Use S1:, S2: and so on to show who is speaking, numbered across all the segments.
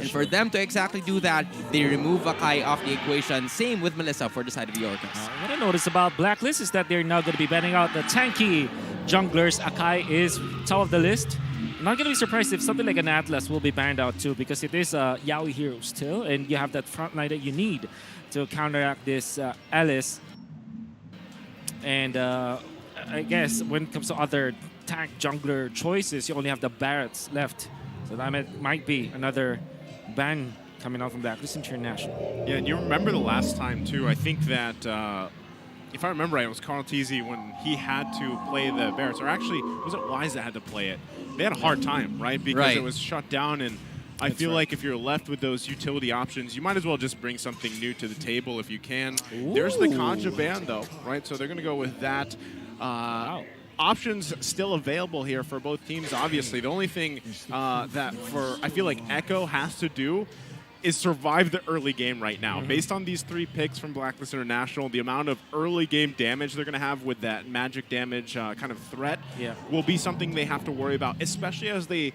S1: And for them to exactly do that, they remove Akai off the equation. Same with Melissa for the side of the Orcas.
S2: What I noticed about Blacklist is that they're now going to be banning out the tanky junglers. Akai is top of the list. I'm not going to be surprised if something like an Atlas will be banned out too, because it is a Yaoi hero still, and you have that front line that you need to counteract this Alice. And I guess when it comes to other tank jungler choices, you only have the Barretts left. So that might be another ban coming out from Blacklist International.
S3: Yeah, and you remember the last time too, I think that if I remember right, it was Carl Teasy when he had to play the Barretts, or actually, was it Wise that had to play it? They had a hard time, right? Because it was shut down, and I feel like if you're left with those utility options, you might as well just bring something new to the table if you can.
S2: Ooh.
S3: There's the Kanja ban, though, right? So they're going to go with that.
S2: Wow.
S3: Options still available here for both teams, obviously. The only thing that I feel like Echo has to do is survive the early game right now. Based on these 3 picks from Blacklist International, the amount of early game damage they're going to have with that magic damage kind of threat will be something they have to worry about, especially as they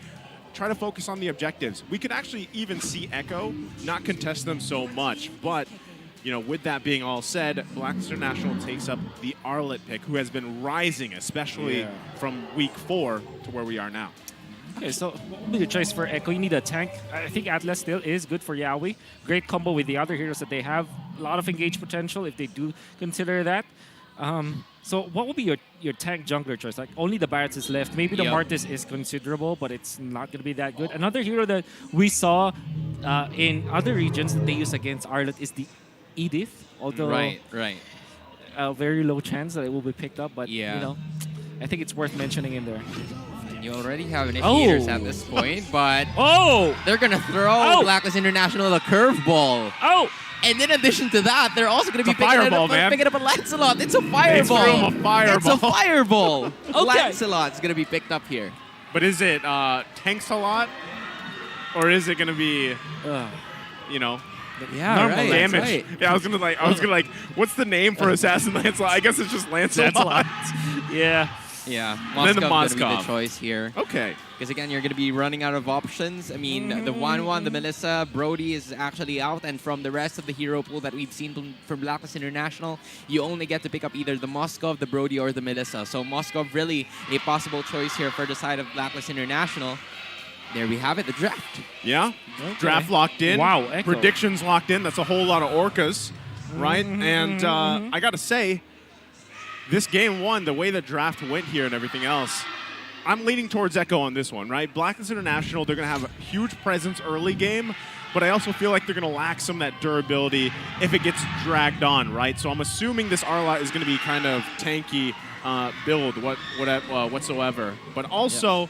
S3: try to focus on the objectives. We could actually even see Echo not contest them so much, but you know, with that being all said, Blacklist International takes up the Arlet pick, who has been rising, especially from week 4 to where we are now.
S2: Okay, so what would be the choice for Echo? You need a tank. I think Atlas still is good for Yaoi. Great combo with the other heroes that they have. A lot of engage potential if they do consider that. So what would be your tank jungler choice? Like, only the Barretts is left. Maybe the Martis is considerable, but it's not going to be that good. Another hero that we saw in other regions that they use against Arlet is the Edith. Although a very low chance that it will be picked up, but you know, I think it's worth mentioning in there.
S1: You already have initiators at this point, but they're going to throw Blacklist International a curveball. And in addition to that, they're also going to be picking up a Lancelot. It's a fireball. It's a fireball. Lancelot's going to be picked up here.
S3: But is it Tanks-a-lot? Or is it going to be, you know, normal damage? Yeah, I was gonna like, what's the name for Assassin Lancelot? I guess it's just Lancelot.
S1: Yeah,
S3: then the
S1: Moskov gonna be the choice here.
S3: Okay.
S1: Because again, you're going to be running out of options. I mean, the 1-1, the Melissa, Brody is actually out. And from the rest of the hero pool that we've seen from Blacklist International, you only get to pick up either the Moskov, the Brody, or the Melissa. So Moskov really a possible choice here for the side of Blacklist International. There we have it, the draft.
S3: Yeah, draft locked in.
S2: Wow, Echo.
S3: Predictions locked in. That's a whole lot of Orcas, right? And I got to say, this game 1, the way the draft went here and everything else, I'm leaning towards Echo on this one, right? Blacklist International, they're going to have a huge presence early game, but I also feel like they're going to lack some of that durability if it gets dragged on, right? So I'm assuming this Arlot is going to be kind of tanky build whatsoever. But also,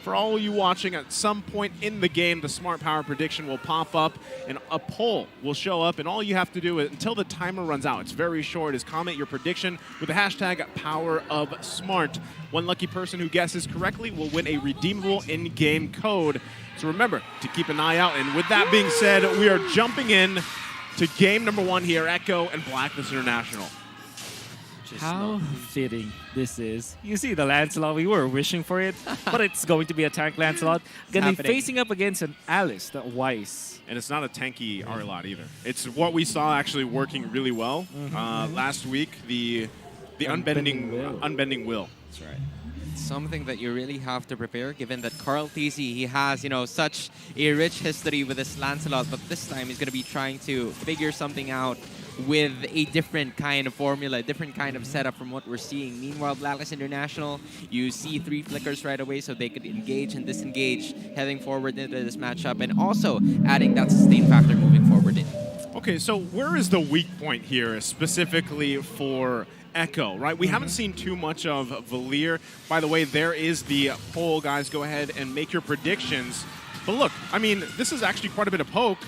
S3: for all you watching, at some point in the game, the Smart Power prediction will pop up and a poll will show up, and all you have to do is, until the timer runs out, it's very short, is comment your prediction with the hashtag #PowerOfSmart. One lucky person who guesses correctly will win a redeemable in-game code. So remember to keep an eye out. And with that being said, we are jumping in to game number 1 here, Echo and Blacklist International.
S2: How fitting this is. You see the Lancelot, we were wishing for it, but it's going to be a tank Lancelot. Going to be facing up against an Alice, the Weiss.
S3: And it's not a tanky Arlot either. It's what we saw actually working really well last week, the unbending will.
S1: That's right. Something that you really have to prepare, given that Carl Teasy, he has, you know, such a rich history with this Lancelot, but this time he's going to be trying to figure something out with a different kind of formula, different kind of setup from what we're seeing. Meanwhile, Blacklist International, you see 3 flickers right away so they could engage and disengage heading forward into this matchup, and also adding that sustain factor moving forward in.
S3: Okay, so where is the weak point here specifically for Echo, right? We haven't seen too much of Valir. By the way, there is the poll, guys. Go ahead and make your predictions. But look, I mean, this is actually quite a bit of poke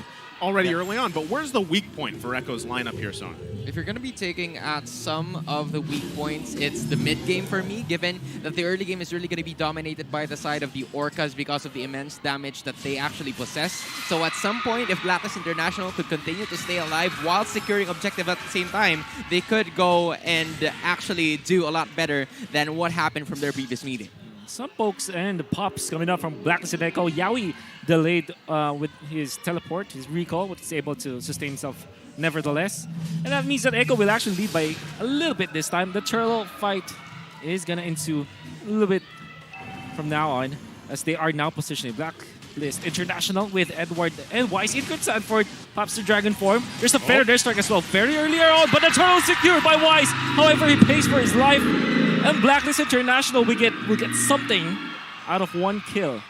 S3: already early on, but where's the weak point for Echo's lineup here, Son?
S1: If you're going to be taking at some of the weak points, it's the mid game for me, given that the early game is really going to be dominated by the side of the Orcas because of the immense damage that they actually possess. So at some point, if Blacklist International could continue to stay alive while securing objective at the same time, they could go and actually do a lot better than what happened from their previous meeting.
S2: some pokes and pops coming up from BLACKLIST and ECHO. Yawi delayed with his teleport, his recall, but he's able to sustain himself nevertheless. And that means that ECHO will actually lead by a little bit this time. The turtle fight is gonna ensue a little bit from now on, as they are now positioning BLACKLIST International with Edward and Wise in good Sanford. Pops to Dragon form. There's a fair dare strike as well very earlier on, but the turtle is secured by Wise. However, he pays for his life. And BLACKLIST International will get something out of one kill.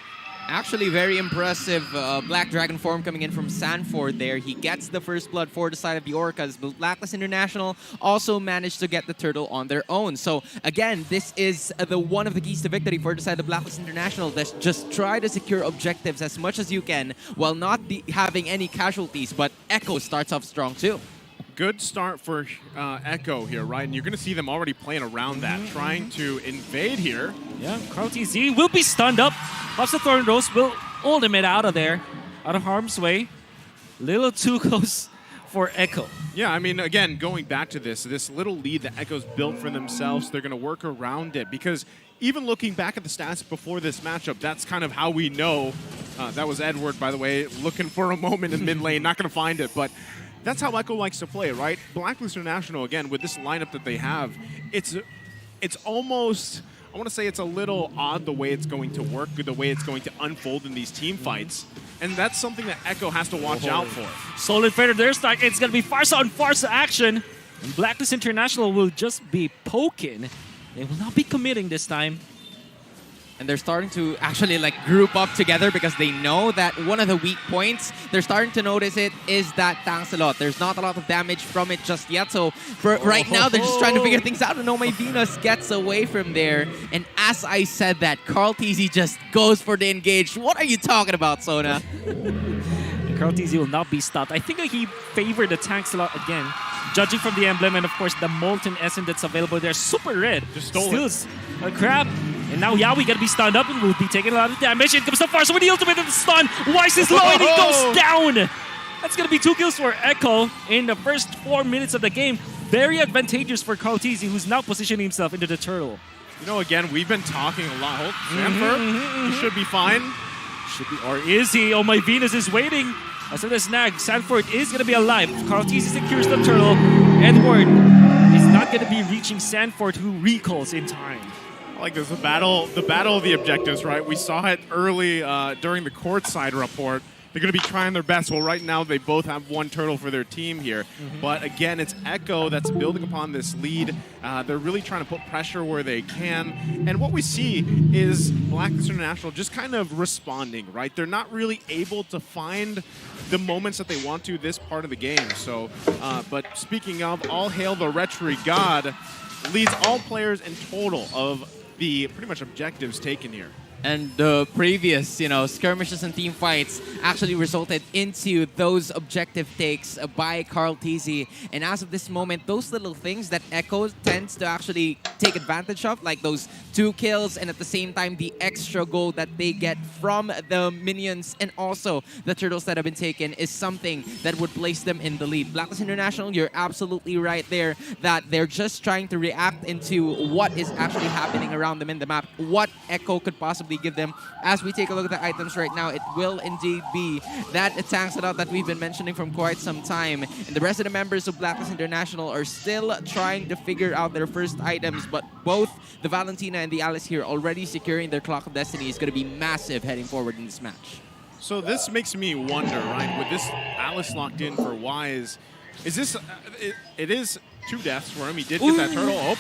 S1: Actually, very impressive Black Dragon form coming in from Sanford there. He gets the first blood for the side of the Orcas, but BLACKLIST International also managed to get the turtle on their own. So again, this is one of the keys to victory for the side of BLACKLIST International. That's just try to secure objectives as much as you can while not having any casualties, but ECHO starts off strong too.
S3: Good start for ECHO here, right? And you're going to see them already playing around that, trying to invade here.
S2: Yeah, CarlTZ will be stunned up. Pops the Thorn Rose will ultimate out of there, out of harm's way. Little too close for ECHO.
S3: Yeah, I mean, again, going back to this little lead that ECHO's built for themselves, they're going to work around it, because even looking back at the stats before this matchup, that's kind of how we know. That was Edward, by the way, looking for a moment in mid lane, not going to find it, but that's how ECHO likes to play, right? BLACKLIST International, again, with this lineup that they have, it's almost, I want to say it's a little odd the way it's going to work, the way it's going to unfold in these team fights. And that's something that ECHO has to watch out for.
S2: Solid fader there, Stark. It's going to be Farsa on Farsa action. And BLACKLIST International will just be poking. They will not be committing this time.
S1: And they're starting to actually like group up together because they know that one of the weak points, they're starting to notice it, is that tanks a lot. There's not a lot of damage from it just yet. So for right now, they're just trying to figure things out. And Oh My Venus gets away from there. And as I said that, CarlTZ just goes for the engage. What are you talking about, Sona?
S2: CarlTZ will not be stopped. I think that he favored the tanks a lot again. Judging from the emblem and of course the Molten Essence that's available there, super red.
S3: Just stole it.
S2: A crab. And now Yawi gonna be stunned up and will be taking a lot of damage. In comes the Farsa with the ultimate and the stun. Wise is low and he goes down. That's gonna be 2 kills for ECHO in the first 4 minutes of the game. Very advantageous for CarlTZ, who's now positioning himself into the turtle.
S3: You know, again, we've been talking a lot. Sanford, he should be fine.
S2: Should be, or is he? Oh My Venus is waiting. As for the snag, Sanford is gonna be alive. CarlTZ secures the turtle. Edward is not gonna be reaching Sanford, who recalls in time.
S3: Like there's the battle of the objectives, right? We saw it early during the courtside report. They're going to be trying their best. Well, right now they both have 1 turtle for their team here. But again, it's ECHO that's building upon this lead. They're really trying to put pressure where they can. And what we see is BLACKLIST International just kind of responding, right? They're not really able to find the moments that they want to this part of the game. So, but speaking of, all hail the Retry God, leads all players in total of the pretty much objectives taken here.
S1: And the previous, skirmishes and team fights actually resulted into those objective takes by CarlTZ. And as of this moment, those little things that ECHO tends to actually take advantage of, like those 2 kills and at the same time the extra gold that they get from the minions and also the turtles that have been taken, is something that would place them in the lead. BLACKLIST International, you're absolutely right there that they're just trying to react into what is actually happening around them in the map, what ECHO could possibly give them. As we take a look at the items right now, it will indeed be that tanks a lot that we've been mentioning from quite some time. And the rest of the members of BLACKLIST International are still trying to figure out their first items, but both the Valentina and the Alice here already securing their Clock of Destiny is going to be massive heading forward in this match.
S3: So this makes me wonder, right, with this Alice locked in for Wise, is this, it is 2 deaths for him. He did get that turtle. Oh.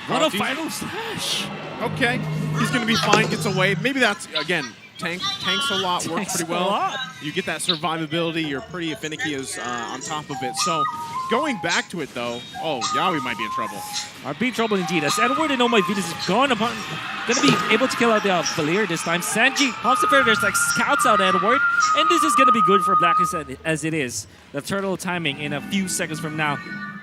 S2: What a final slash!
S3: Okay, he's going to be fine, gets away. Maybe that's, again, tanks a lot, works pretty well. You get that survivability, you're pretty finicky on top of it. So, going back to it though, oh, Yawi might be in trouble.
S2: Are be trouble indeed, as Edward and Oh My Venus is gone upon, gonna be able to kill out the Valir this time. Sanji pops the there's like scouts out Edward, and this is gonna be good for BLACKLIST as it is. The turtle timing in a few seconds from now.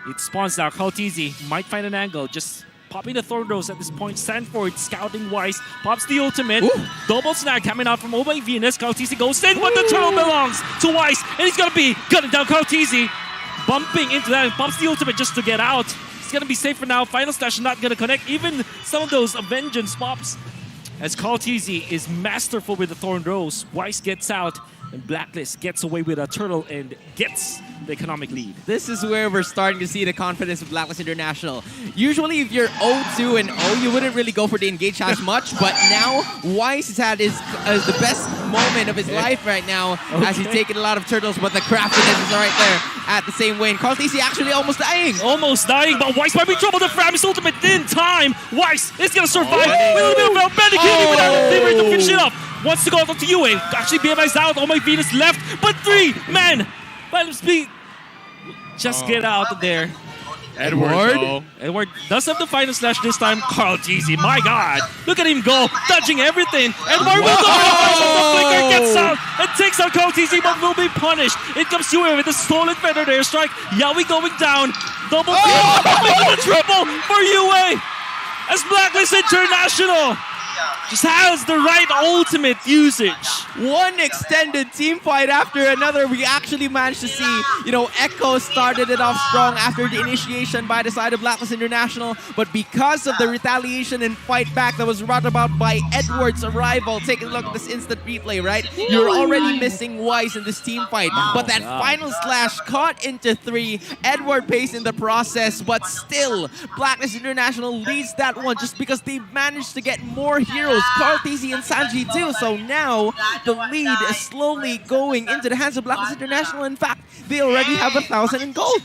S2: It spawns now, CarlTZ might find an angle, just popping the Thorn Rose at this point. Sanford scouting Wise, pops the ultimate. Double snag coming out from Oh My Venus. CarlTZ goes in, but the turtle belongs to Wise, and he's gonna be gunning down CarlTZ. Bumping into that and pops the ultimate just to get out. It's gonna be safe for now. Final slash not gonna connect. Even some of those Vengeance pops. as Kaltizi is masterful with the Thorn Rose. Weiss gets out, and Blacklist gets away with a turtle and gets the economic lead.
S1: This is where we're starting to see the confidence of Blacklist International. Usually, if you're 0-2 and 0, you wouldn't really go for the engage as much, but now Weiss has had the best moment of his life right now as he's taking a lot of turtles, but the craftiness is right there at the same way. And Kaltizi actually almost dying.
S2: Almost dying, but Weiss might be in trouble. The Fram is ultimate in time. Weiss is going to survive with a little bit of Benny without able to finish it up. Wants to go up to UA. Actually, BMI's out. Oh my Venus left, but 3 men. Final speed. Just get out of there. Edward does have the final slash this time. Kaltizi, my God. Look at him go, dodging everything. Edward will go. The flicker gets out and takes out Kaltizi, but will be punished. It comes UA with a stolen feather there. Strike. Yawi going down. Double kill. The triple for UA. As Blacklist International just has the right ultimate usage.
S1: One extended team fight after another. We actually managed to see, ECHO started it off strong after the initiation by the side of Blacklist International, but because of the retaliation and fight back that was brought about by Edward's arrival, take a look at this instant replay, right? You're already missing Weiss in this team fight, but that final slash caught into 3. Edward pays in the process, but still, Blacklist International leads that one just because they managed to get more heroes, Kaltizi and Sanji too. So now the lead is slowly going into the hands of Blacklist International. In fact, they already have 1,000 in gold.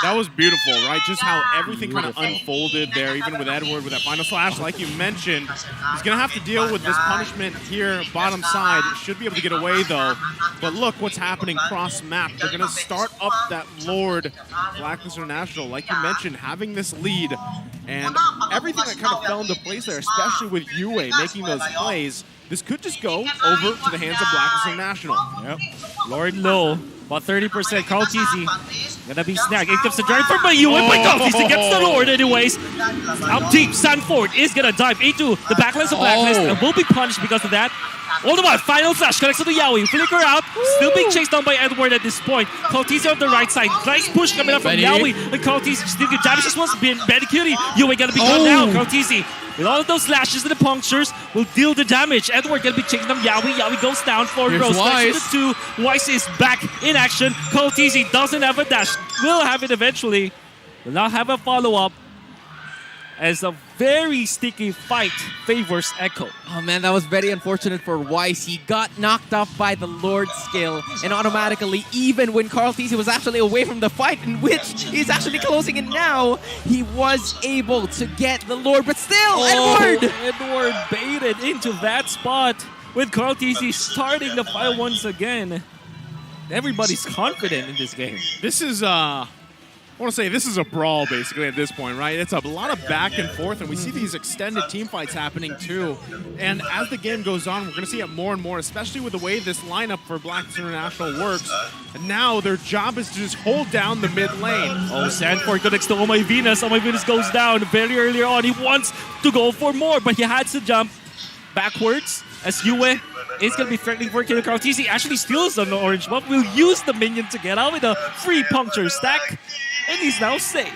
S3: That was beautiful, right? Just how everything kind of unfolded there, even with Edward with that final slash. Like you mentioned, he's going to have to deal with this punishment here, bottom side. Should be able to get away though. But look what's happening cross map. They're going to start up that Lord. Blacklist International, like you mentioned, having this lead and everything that kind of fell into place there, especially with UA making those plays. This could just go over to the hands of Blacklist International.
S2: Yep. Lord low, about 30%. Kaltizi gonna be snagged. It comes the drive from UA, but Kaltizi gets the Lord anyways. Up deep, Sanford is gonna dive into the backlist of Blacklist and will be punished because of that. All the while, final flash connects to the Yaoi. Flicker out, still being chased down by Edward at this point. Kaltizi on the right side. Nice push coming up from Yaoi. And Kaltizi still get damage as well. Benny Cutie. Yaoi gonna be gone down. Kaltizi, with all of those slashes and the punctures, will deal the damage. Edward gonna be chasing them. Yaoi. Yaoi goes down. Forward rows. Connects to the 2. Weiss is back in action. Kaltizi doesn't have a dash. Will have it eventually. Will now have a follow-up, as a very sticky fight favors ECHO.
S1: Oh man, that was very unfortunate for Weiss. He got knocked off by the Lord skill, and automatically, even when Kaltizi was actually away from the fight, in which he's actually closing it now, he was able to get the Lord, but still, Edward!
S2: Edward baited into that spot with Kaltizi starting the fight once again. Everybody's confident in this game.
S3: This is I want to say this is a brawl basically at this point, right? It's a lot of back and forth, and we see these extended team fights happening too. And as the game goes on, we're going to see it more and more, especially with the way this lineup for Blacklist International works. And now their job is to just hold down the mid lane.
S2: Oh, Sanford connects to Oh My Venus. Oh My Venus goes down very early on. He wants to go for more, but he had to jump backwards as Yue is going to be threatening for Killer. Kaltizi actually steals on the orange buff. Will use the minion to get out with a free puncture stack. And he's now safe.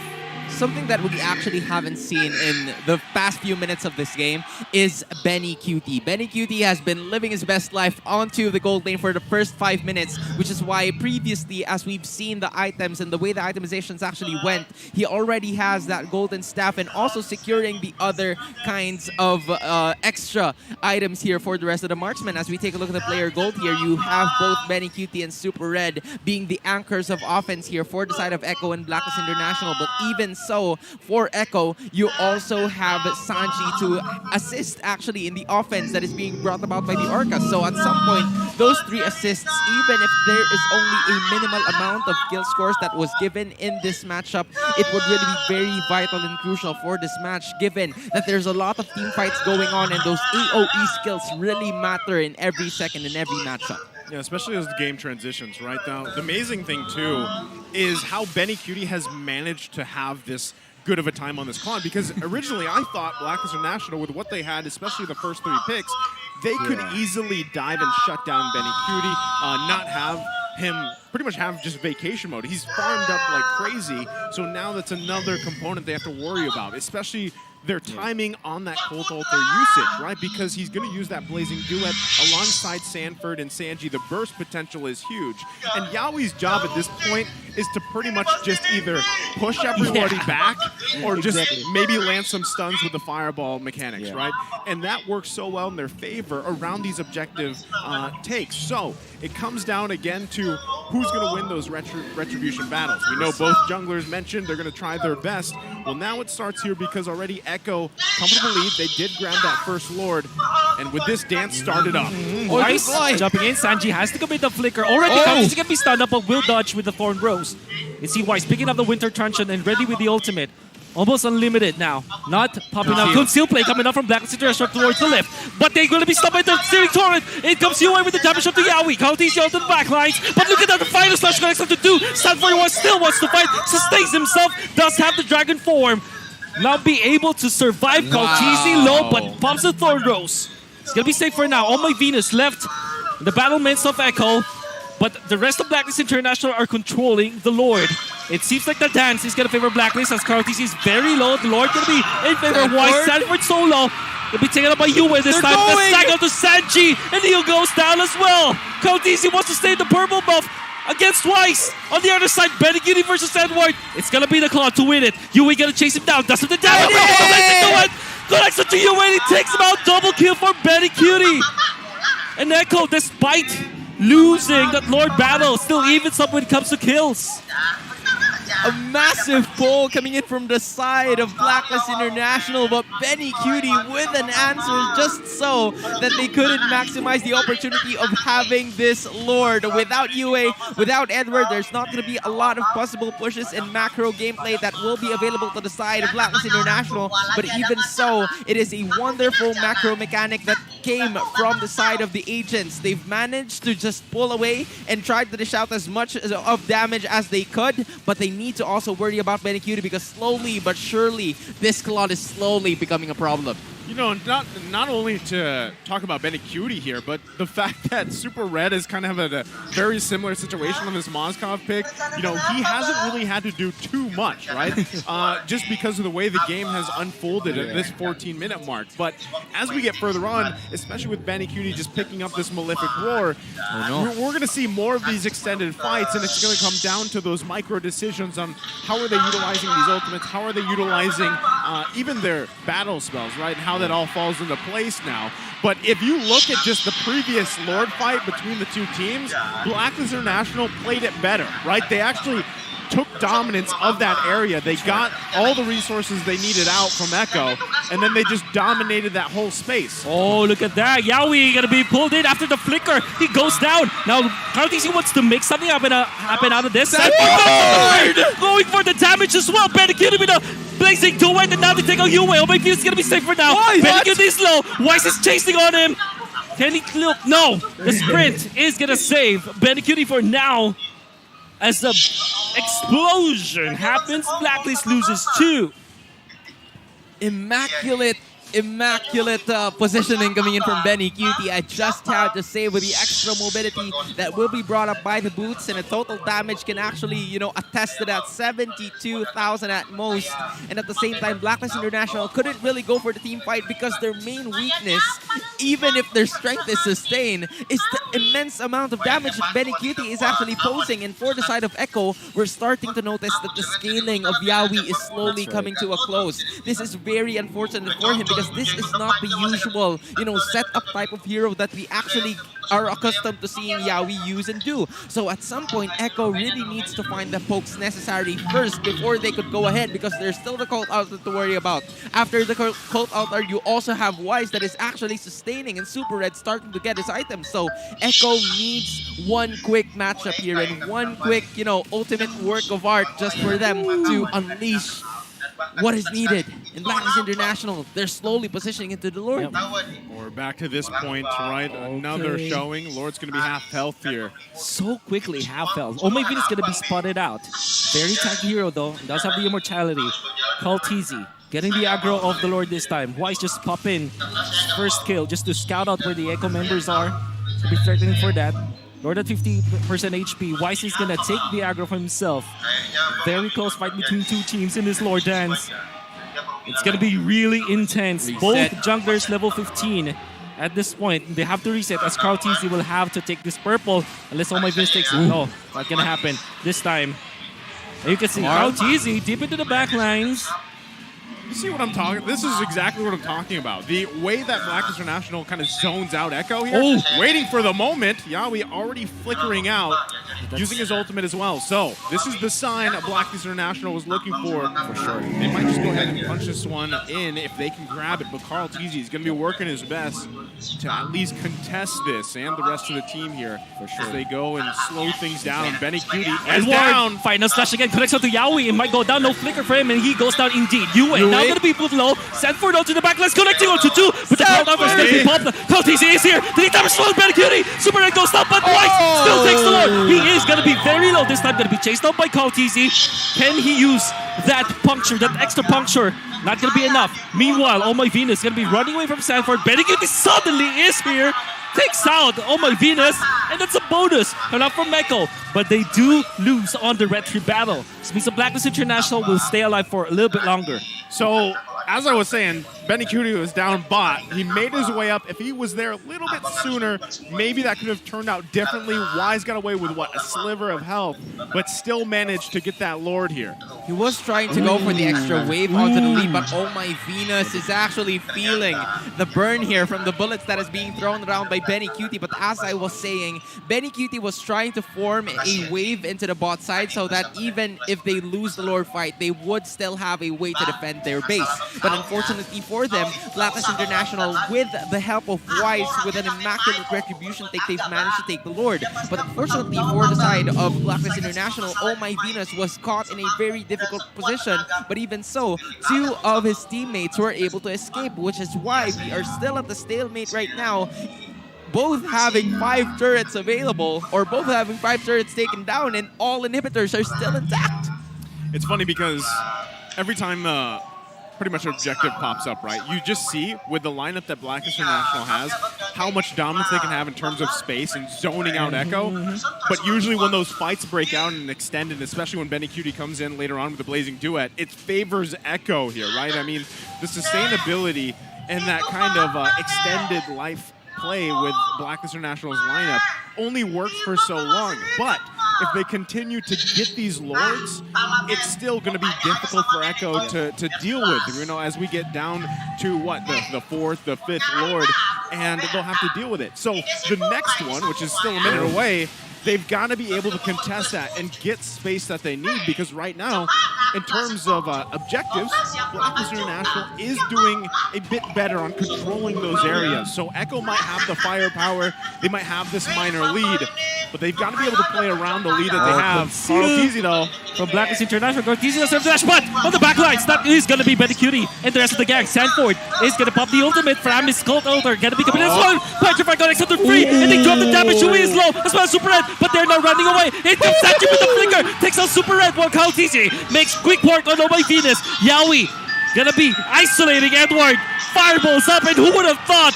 S1: Something that we actually haven't seen in the past few minutes of this game is Benny QT. Benny QT has been living his best life onto the gold lane for the first 5 minutes, which is why previously, as we've seen the items and the way the itemizations actually went, he already has that golden staff and also securing the other kinds of extra items here for the rest of the marksmen. As we take a look at the player gold here, you have both Benny QT and Super Red being the anchors of offense here for the side of ECHO and Blacklist International, but even so, for ECHO, you also have Sanji to assist actually in the offense that is being brought about by the Orcas. So at some point, those 3 assists, even if there is only a minimal amount of kill scores that was given in this matchup, it would really be very vital and crucial for this match, given that there's a lot of team fights going on and those AoE skills really matter in every second in every matchup.
S3: Yeah, especially as the game transitions, right? Now, the amazing thing, too, is how Benny QT has managed to have this good of a time on this con, because originally I thought Blacklist International, with what they had, especially the first 3 picks, they could easily dive and shut down Benny QT, not have him pretty much have just vacation mode. He's farmed up like crazy, so now that's another component they have to worry about, especially their timing on that Cold Altar usage, right? Because he's going to use that Blazing Duet alongside Sanford and Sanji. The burst potential is huge. And Yaoi's job at this point is to pretty much just either push everybody back or just maybe land some stuns with the fireball mechanics, right? And that works so well in their favor around these objective takes. So it comes down again to who's going to win those retribution battles. We know both junglers mentioned they're going to try their best. Well, now it starts here because already ECHO, comfortable lead. They did grab that first Lord. And with this dance started up.
S2: Weiss jumping in. Sanji has to commit the flicker. Already he's going to be stunned up, but will dodge with the Thorn Rose. You see Weiss picking up the Winter Truncheon and ready with the ultimate. Almost unlimited now. Not popping out. Conceal play coming up from BLACKLIST International towards the left. But they're going to be stopped by the Steering Torrent. It comes Yue with the damage of the Yaoi. Kaltisi out to the back lines. But look at that. The final slash connects up to 2. Sanford still wants to fight. Sustains himself. Does have the dragon form. Now be able to survive. Kaltisi low, but pops the Thorn Rose. It's going to be safe for now. All my Venus left. The battlements of ECHO. But the rest of BLACKLIST International are controlling the Lord. It seems like the dance is going to favor BLACKLIST as KRTC is very low. The Lord going to be in favor of Weiss. Sanford solo. They'll be taken up by Yue this time. The stack out to Sanji. And he goes down as well. KRTC wants to stay in the purple buff against Weiss. On the other side, BeniCutie versus Edward. It's going to be the claw to win it. Yue going to chase him down. Does the damage. Connects it to Yue and he takes him out. Double kill for BeniCutie. And ECHO, despite losing that Lord battle, still evens up when it comes to kills.
S1: A massive pull coming in from the side of BLACKLIST International, but BeniCutie with an answer just so that they couldn't maximize the opportunity of having this Lord. Without Yue, without Edward, there's not going to be a lot of possible pushes and macro gameplay that will be available to the side of BLACKLIST International, but even so, it is a wonderful macro mechanic that came from the side of the agents. They've managed to just pull away and try to dish out as much of damage as they could, but they need to also worry about BeniCutie because slowly but surely this Claude is slowly becoming a problem.
S3: You know, not only to talk about BeniCutie here, but the fact that Super Red is kind of at a very similar situation on this Moskov pick. You know, he hasn't really had to do too much, right? Just because of the way the game has unfolded at this 14-minute mark. But as we get further on, especially with BeniCutie just picking up this Malefic Roar, we're going to see more of these extended fights, and it's going to come down to those micro decisions on how are they utilizing these ultimates, how are they utilizing even their battle spells, right? How that all falls into place now. But if you look at just the previous Lord fight between the two teams, BLACKLIST International played it better, right? They actually took dominance of that area. They got all the resources they needed out from ECHO, and then they just dominated that whole space.
S2: Oh, look at that. Yaoi gonna be pulled in after the flicker. He goes down. Now, KRTC wants to make something happen out of this. Going for the damage as well. BeniCutie with a Blazing Duet, and now they take out Yue. Oh, maybe it's gonna be safe for now. BeniCutie is low. Weiss is chasing on him. Can he look? No. The sprint is gonna save BeniCutie for now. As the explosion happens, BLACKLIST loses 2.
S1: Immaculate positioning coming in from BeniCutie. I just had to say, with the extra mobility that will be brought up by the boots, and the total damage can actually, you know, attest to that, 72,000 at most. And at the same time, BLACKLIST International couldn't really go for the team fight because their main weakness, even if their strength is sustained, is the immense amount of damage that BeniCutie is actually posing. And for the side of ECHO, we're starting to notice that the scaling of Yaoi is slowly coming to a close. This is very unfortunate for him because this is not the usual, you know, setup type of hero that we actually are accustomed to seeing Yaoi use and do. So at some point, ECHO really needs to find the pokes necessary first before they could go ahead, because there's still the Cult Altar to worry about. After the Cult Altar, you also have Weiss that is actually sustaining, and Super Red starting to get his items. So ECHO needs one quick matchup here and one quick, you know, ultimate work of art just for them to unleash what is needed. In BLACKLIST International, they're slowly positioning into the Lord.
S3: We're back to this point, right? Another showing. Lord's going to be half health here.
S2: So quickly, half health. Oh, maybe it's going to be spotted out. Very tanky hero, though. Does have the immortality. KRTC getting the aggro of the Lord this time. Weiss just pop in. First kill just to scout out where the ECHO members are. So be threatening for that. Lord at 50% HP. Weiss is going to take the aggro for himself. Very close fight between two teams in this Lord dance. It's going to be really intense.
S1: Reset.
S2: Both junglers level 15 at this point. They have to reset as Krautizi will have to take this purple unless all my Venus takes it. No, not going to happen this time. And you can see Krautizi deep into the back lines.
S3: You see what I'm talking? This is exactly what I'm talking about. The way that BLACKLIST International kind of zones out Echo here, waiting for the moment. Yawi already flickering out, using his ultimate as well. So this is the sign BLACKLIST International was looking for sure. They might just go ahead and punch this one in if they can grab it. But KarlTzy is going to be working his best to at least contest this and the rest of the team here as they go and slow things down. Benny Cutie is down.
S2: Final slash again, connects out to Yawi. It might go down, no flicker for him, and he goes down indeed. Yue now going to be put low. Sanford out to the backlines, connecting on to 2, but the crowd offers going to be popped. KarlTzy is here. The damage slows Benny Cutie. Super Red goes down, but White still takes the Lord. He is going to be very low this time, going to be chased out by KarlTzy. Can he use that puncture, that extra puncture? Not going to be enough. Meanwhile, Oh My Venus going to be running away from Sanford. Benny Cutie suddenly is here. Takes out Oh My Venus, and that's a bonus. Enough from Echo, but they do lose on the Red 3 battle. This means the BLACKLIST International will stay alive for a little bit longer.
S3: So, as I was saying, Benny Cutie was down bot. He made his way up. If he was there a little bit sooner, maybe that could have turned out differently. Wise got away with, what, a sliver of health, but still managed to get that Lord here.
S1: He was trying to go for the extra wave onto the lead, but Oh My Venus is actually feeling the burn here from the bullets that is being thrown around by Benny Cutie. But as I was saying, Benny Cutie was trying to form a wave into the bot side so that even if they lose the Lord fight, they would still have a way to defend their base. But unfortunately for them, BLACKLIST International, with the help of Wise, with an immaculate retribution take, they've managed to take the Lord. But unfortunately for the side of BLACKLIST International, Oh My Venus was caught in a very difficult position. But even so, 2 of his teammates were able to escape, which is why we are still at the stalemate right now. Both having 5 turrets available, or both having 5 turrets taken down, and all inhibitors are still intact.
S3: It's funny because every time pretty much objective pops up, right? You just see with the lineup that BLACKLIST International has how much dominance they can have in terms of space and zoning out Echo. But usually when those fights break out and extend, and especially when Benny Cutie comes in later on with the Blazing Duet, it favors Echo here, right? I mean, the sustainability and that kind of extended life play with BLACKLIST International's lineup only works for so long. But if they continue to get these Lords, it's still going to be difficult for Echo to deal with, you know, as we get down to, what, the 4th, the 5th Lord, and they'll have to deal with it. So the next one, which is still a minute away, they've got to be able to contest that and get space that they need, because right now, in terms of objectives, BLACKLIST International is doing a bit better on controlling those areas. So Echo might have the firepower, they might have this minor lead, but they've got to be able to play around the lead that they have. KarlTzy, though,
S2: from BLACKLIST International, KarlTzy does have the dash, but on the back lines, that is going to be Benny Cutie and the rest of the gang. Sanford is going to pop the ultimate from his Cult Elder, going to be coming in as well. Petrified got accepted free, and they drop the damage. Yui is low, as well as Super Red, but they're now running away. It comes Sanchi with the flicker, takes out Super Red, while KarlTzy makes quick work on Oh My Venus. Yawi gonna be isolating Edward. Fireballs up, and who would have thought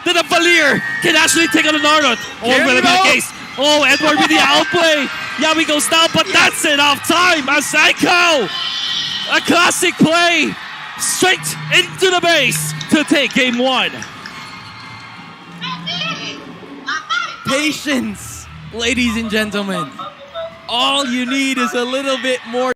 S2: that a Valir can actually take on an Arnold? Oh, well, in that case, oh, Edward with the outplay. Yawi goes down, but that's enough time. A Psycho, a classic play, straight into the base to take game 1.
S1: Patience, ladies and gentlemen. All you need is a little bit more